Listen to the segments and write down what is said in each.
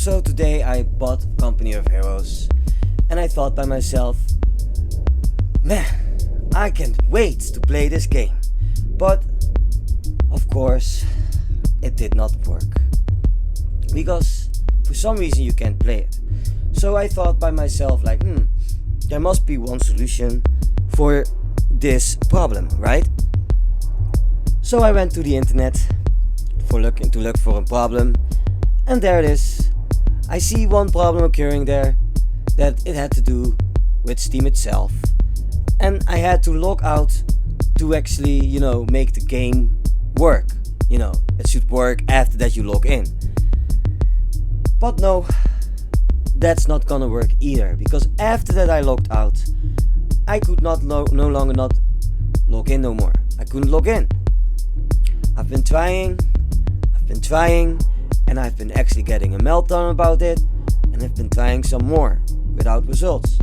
So today I bought Company of Heroes and I thought by myself, man, I can't wait to play this game. But of course it did not work because for some reason you can't play it. So I thought by myself like, there must be one solution for this problem, right? So I went to the internet to look for a problem, and there it is. I see one problem occurring there, that it had to do with Steam itself, and I had to log out to actually, make the game work. It should work after that you log in. But no, that's not gonna work either, because after that I logged out, I could no longer not log in no more. I couldn't log in. I've been trying, and I've been actually getting a meltdown about it, and I've been trying some more without results.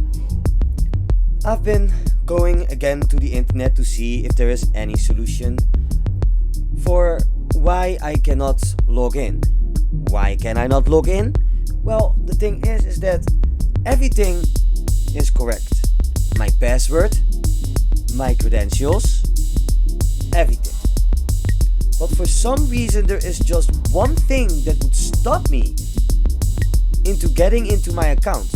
I've been going again to the internet to see if there is any solution for why I cannot log in. Why can I not log in? Well, the thing is that everything is correct. My password, my credentials, everything. But for some reason there is just one thing that would stop me into getting into my account.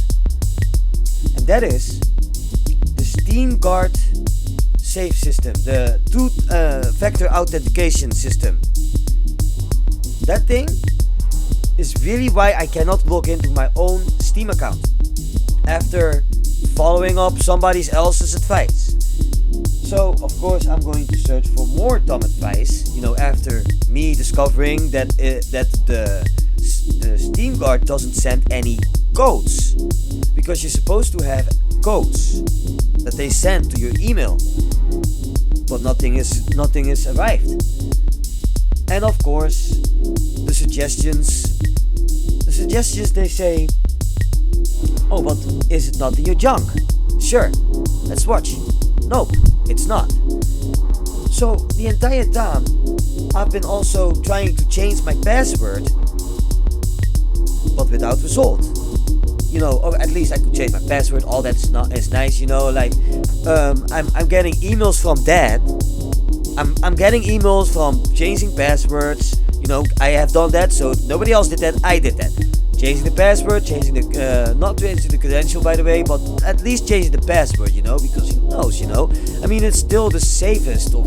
And that is the Steam Guard safe system, the two-factor authentication system. That thing is really why I cannot log into my own Steam account after following up somebody else's advice. So of course I'm going to search for more dumb advice, after me discovering that the Steam Guard doesn't send any codes, because you're supposed to have codes that they send to your email, but nothing is arrived. And of course the suggestions they say, oh, but is it not in your junk? Sure, let's watch. Nope, it's not. So the entire time I've been also trying to change my password, but without result. Or at least I could change my password. All that is nice. I'm getting emails from that. I'm getting emails from changing passwords. I have done that, so nobody else did that. I did that. Changing the password, not changing the credential, by the way, but at least changing the password, because who knows, I mean, it's still the safest of,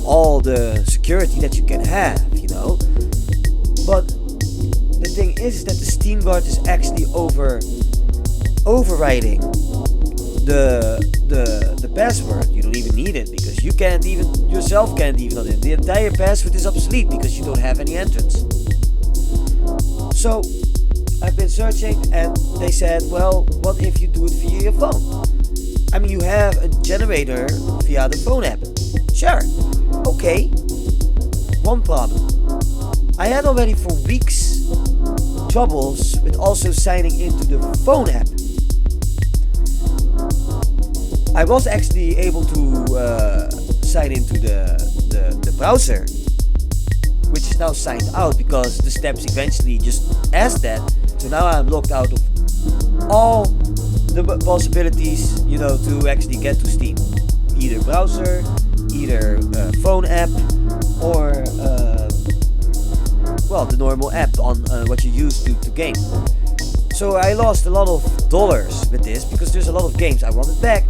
all the security that you can have, But the thing is that the Steam Guard is actually overriding the password. You don't even need it, because you can't even on it. The entire password is obsolete because you don't have any entrance. So I've been searching, and they said, well, what if you do it via your phone? I mean, you have a generator via the phone app. Sure, okay. One problem. I had already for weeks troubles with also signing into the phone app. I was actually able to sign into the browser, which is now signed out because the steps eventually just asked that. So now I'm locked out of all the possibilities, to actually get to Steam. Either browser, either phone app, or the normal app on what you use to game. So I lost a lot of dollars with this because there's a lot of games I wanted back.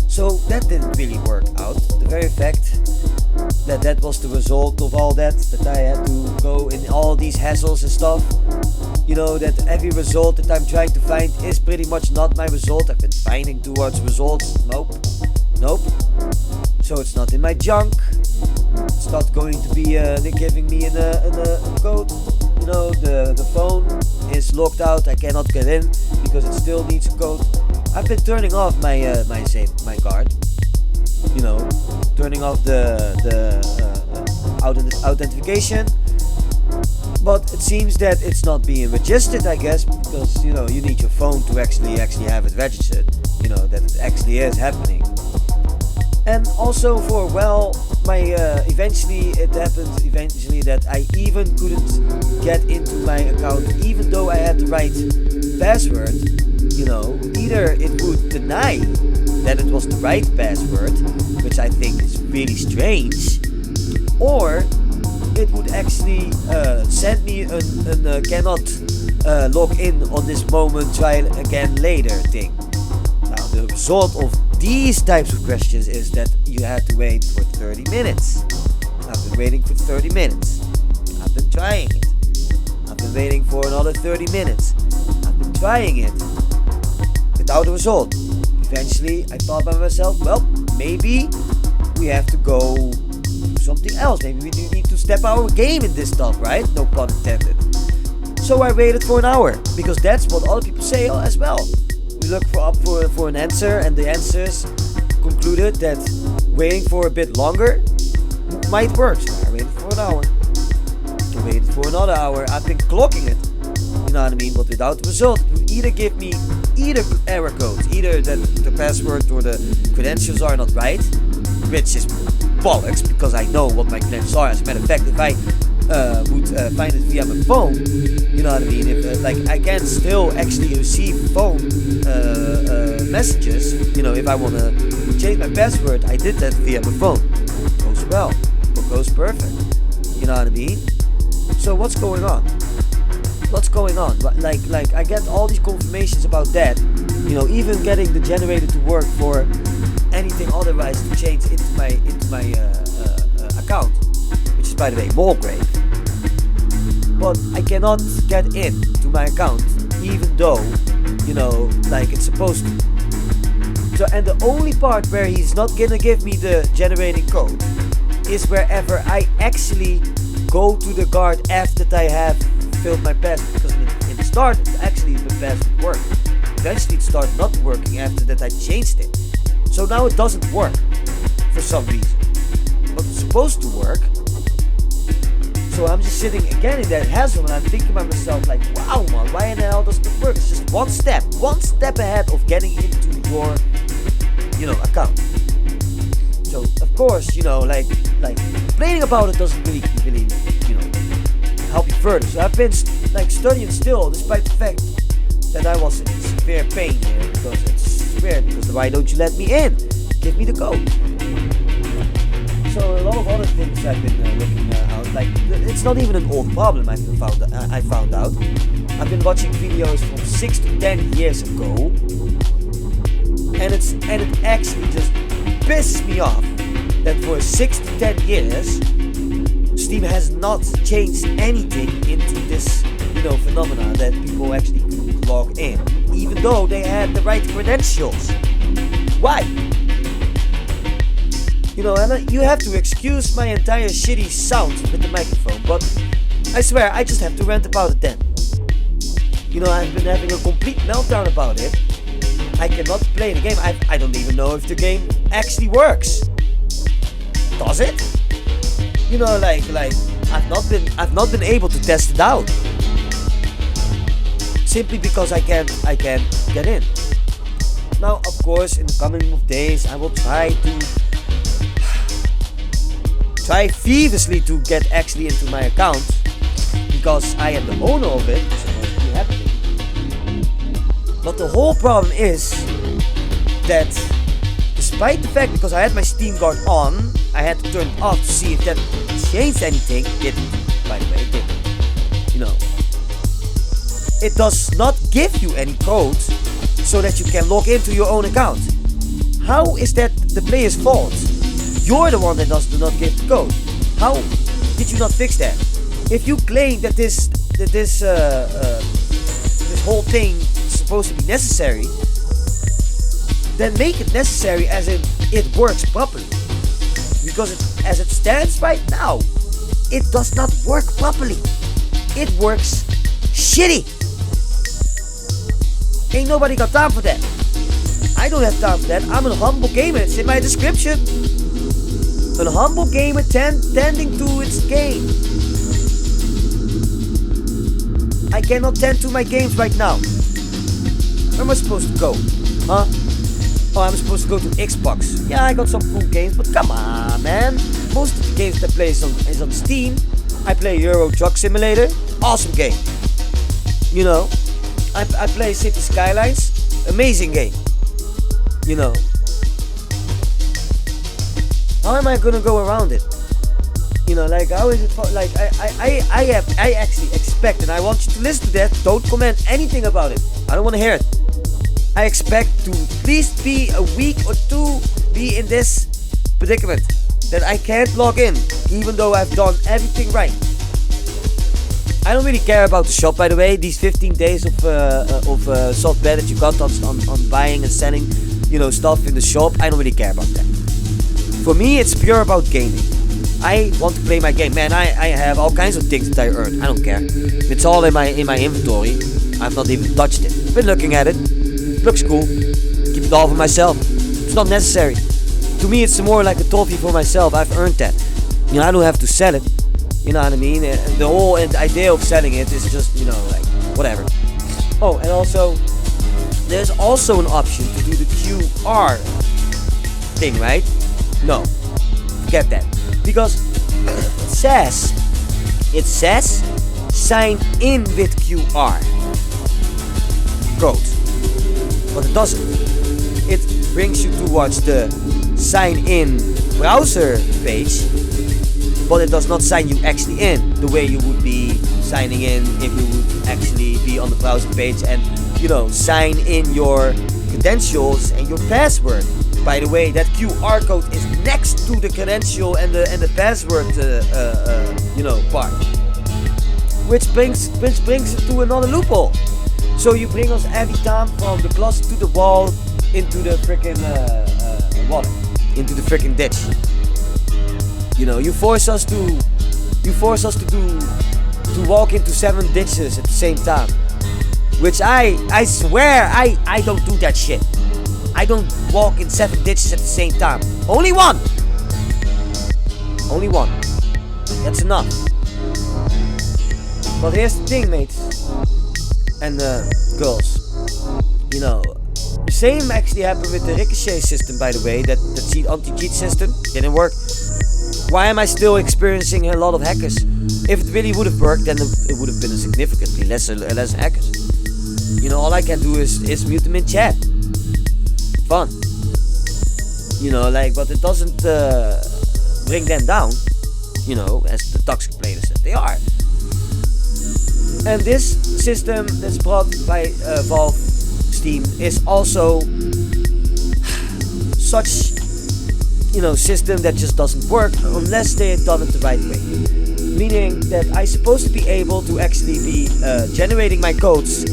So that didn't really work out. The very fact that was the result of all that I had to go in all these hassles and stuff. That every result that I'm trying to find is pretty much not my result. I've been finding towards results. Nope. So it's not in my junk. It's not going to be giving me a code. The phone is locked out. I cannot get in because it still needs a code. I've been turning off my guard. Turning off the authentication. But it seems that it's not being registered, I guess, because you need your phone to actually have it registered. That it actually is happening. And also for, well, my eventually it happened eventually that I even couldn't get into my account even though I had the right password. Either it would deny that it was the right password, which I think is really strange, or it would actually send me an cannot log in on this moment, try again later thing. Now the result of these types of questions is that you had to wait for 30 minutes. I've been waiting for 30 minutes. I've been trying it. I've been waiting for another 30 minutes. I've been trying it without a result. Eventually I thought by myself, well, maybe we have to go do something else. Maybe we do need to step our game in this stuff, right? No pun intended. So I waited for an hour, because that's what other people say as well. We looked for an answer, and the answers concluded that waiting for a bit longer might work. So I waited for an hour. I waited for another hour. I've been clocking it. You know what I mean? But without the result, it would either give me error codes, either that the password or the credentials are not right, which is bollocks because I know what my credentials are. As a matter of fact, if I would find it via my phone, you know what I mean? If I can still actually receive phone messages. If I want to change my password, I did that via my phone. Goes well, it goes perfect. You know what I mean? So what's going on? What's going on? Like I get all these confirmations about that. Even getting the generator to work for anything otherwise to change into my account, which is by the way Mulgrave. But I cannot get in to my account, even though it's supposed to. So, and the only part where he's not gonna give me the generating code is wherever I actually go to the guard after I have filled my password, because in the start actually the password worked. Eventually it started not working after that I changed it. So now it doesn't work for some reason. But it's supposed to work. So I'm just sitting again in that hassle and I'm thinking by myself like, wow man, why in the hell doesn't it work? It's just one step ahead of getting into your account. So of course, like complaining about it doesn't really help you further. So I've been studying still, despite the fact that I was in severe pain here, because it's weird, because why don't you let me in? Give me the code. So a lot of other things I've been looking out, like it's not even an old problem I found out. I've been watching videos from 6 to 10 years ago, and it actually just pisses me off that for 6 to 10 years Steam has not changed anything into this phenomena that people actually could log in, even though they had the right credentials. Why? And you have to excuse my entire shitty sound with the microphone, but I swear I just have to rant about it then. I've been having a complete meltdown about it. I cannot play the game. I don't even know if the game actually works. Does it? I've not been able to test it out. Simply because I can't get in. Now, of course, in the coming days, I will try feverishly to get actually into my account, because I am the owner of it, so it must be happening. But the whole problem is that, despite the fact, because I had my Steam Guard on, I had to turn it off to see if that changed anything. It didn't, by the way, it didn't. It does not give you any code so that you can log into your own account. How is that the player's fault? You're the one that does not give the code. How did you not fix that? If you claim that this whole thing is supposed to be necessary, then make it necessary as in it works properly. Because as it stands right now, it does not work properly. It works shitty. Ain't nobody got time for that. I don't have time for that. I'm a humble gamer. It's in my description. A humble gamer tending to its game. I cannot tend to my games right now. Where am I supposed to go? Huh? Oh, I'm supposed to go to Xbox. Yeah, I got some cool games, but come on, man. Most of the games that I play is on Steam. I play Euro Truck Simulator. Awesome game. You know, I play City Skylines. Amazing game. You know. How am I gonna go around it? You know, like how is it? Like I actually expect, and I want you to listen to that. Don't comment anything about it. I don't want to hear it. I expect to at least be a week or two be in this predicament that I can't log in, even though I've done everything right. I don't really care about the shop, by the way. These 15 days of software that you got on buying and selling, you know, stuff in the shop. I don't really care about that. For me, it's pure about gaming. I want to play my game, man. I have all kinds of things that I earned. I don't care. It's all in my inventory. I've not even touched it. Been looking at it. Looks cool. Keep it all for myself. It's not necessary. To me, it's more like a trophy for myself. I've earned that. You know, I don't have to sell it. You know what I mean? The whole idea of selling it is just, you know, like, whatever. Oh, and also, there's also an option to do the QR thing, right? No. Forget that. Because it says, sign in with QR code. But it doesn't. It brings you towards the sign in browser page, but it does not sign you actually in the way you would be signing in if you would actually be on the browser page and, you know, sign in your credentials and your password. By the way, that QR code is next to the credential and the password, you know, part, which brings it to another loophole. So you bring us every time from the closet to the wall into the freaking water, into the freaking ditch. You know, you force us to walk into 7 ditches at the same time, which I swear I don't do that shit. I don't walk in 7 ditches at the same time. Only one. That's enough. But here's the thing, mates and girls. You know, the same actually happened with the ricochet system, by the way. That anti-cheat system didn't work. Why am I still experiencing a lot of hackers? If it really would have worked, then it would have been significantly less hackers. You know, all I can do is mute them in chat. Fun. You know, like, but it doesn't bring them down, you know, as the toxic players that they are. And this system that's brought by Valve Steam is also such, you know, system that just doesn't work unless they have done it the right way. Meaning that I'm supposed to be able to actually be generating my codes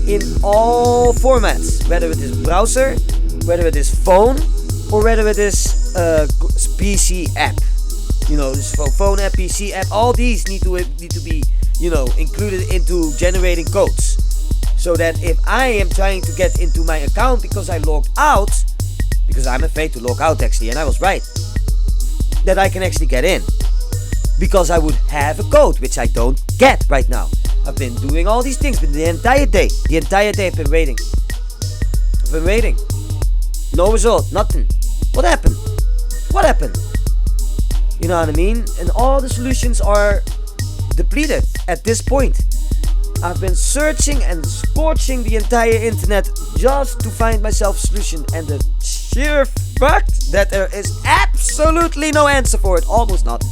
in all formats, whether it is browser, whether it is phone, or whether it is PC app. You know, this phone app, PC app, all these need to be, you know, included into generating codes. So that if I am trying to get into my account because I logged out, because I'm afraid to log out actually, and I was right, that I can actually get in. Because I would have a code, which I don't get right now. I've been doing all these things the entire day. The entire day I've been waiting. No result, nothing. What happened? You know what I mean? And all the solutions are depleted at this point. I've been searching and scorching the entire internet just to find myself a solution, and the sheer fact that there is absolutely no answer for it, almost not.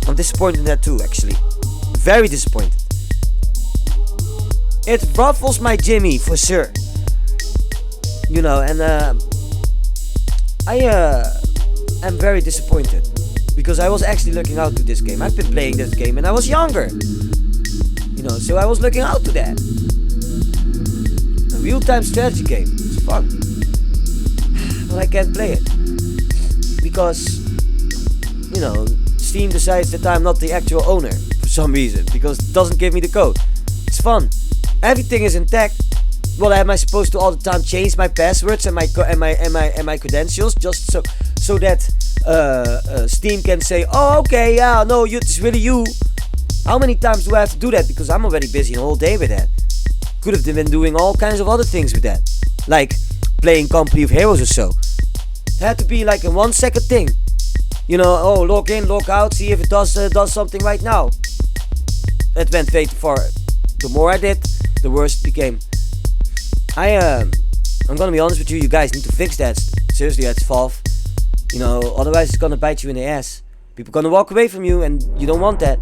I'm disappointed in that too, actually. Very disappointed. It ruffles my Jimmy for sure. You know, and I am very disappointed because I was actually looking out to this game. I've been playing this game and I was younger. You know, so I was looking out to that. A real-time strategy game. It's fun. But I can't play it because, you know, Steam decides that I'm not the actual owner for some reason, because it doesn't give me the code. It's fun. Everything is intact. What am I supposed to all the time change my passwords and my credentials just so that Steam can say, oh, okay, yeah, no, it's really you. How many times do I have to do that? Because I'm already busy the whole day with that. Could have been doing all kinds of other things with that, like playing Company of Heroes or so. It had to be like a 1 second thing. You know, oh, log in, log out, see if it does something right now. It went way too far. The more I did, the worse it became. I'm gonna be honest with you, you guys need to fix that. Seriously, that's Valve. You know, otherwise it's gonna bite you in the ass. People gonna walk away from you, and you don't want that.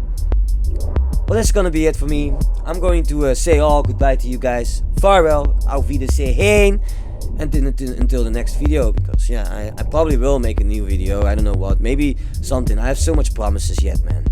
Well, that's gonna be it for me. I'm going to say all goodbye to you guys. Farewell, auf Wiedersehen, and until the next video. Because yeah, I probably will make a new video. I don't know what, maybe something. I have so much promises yet, man.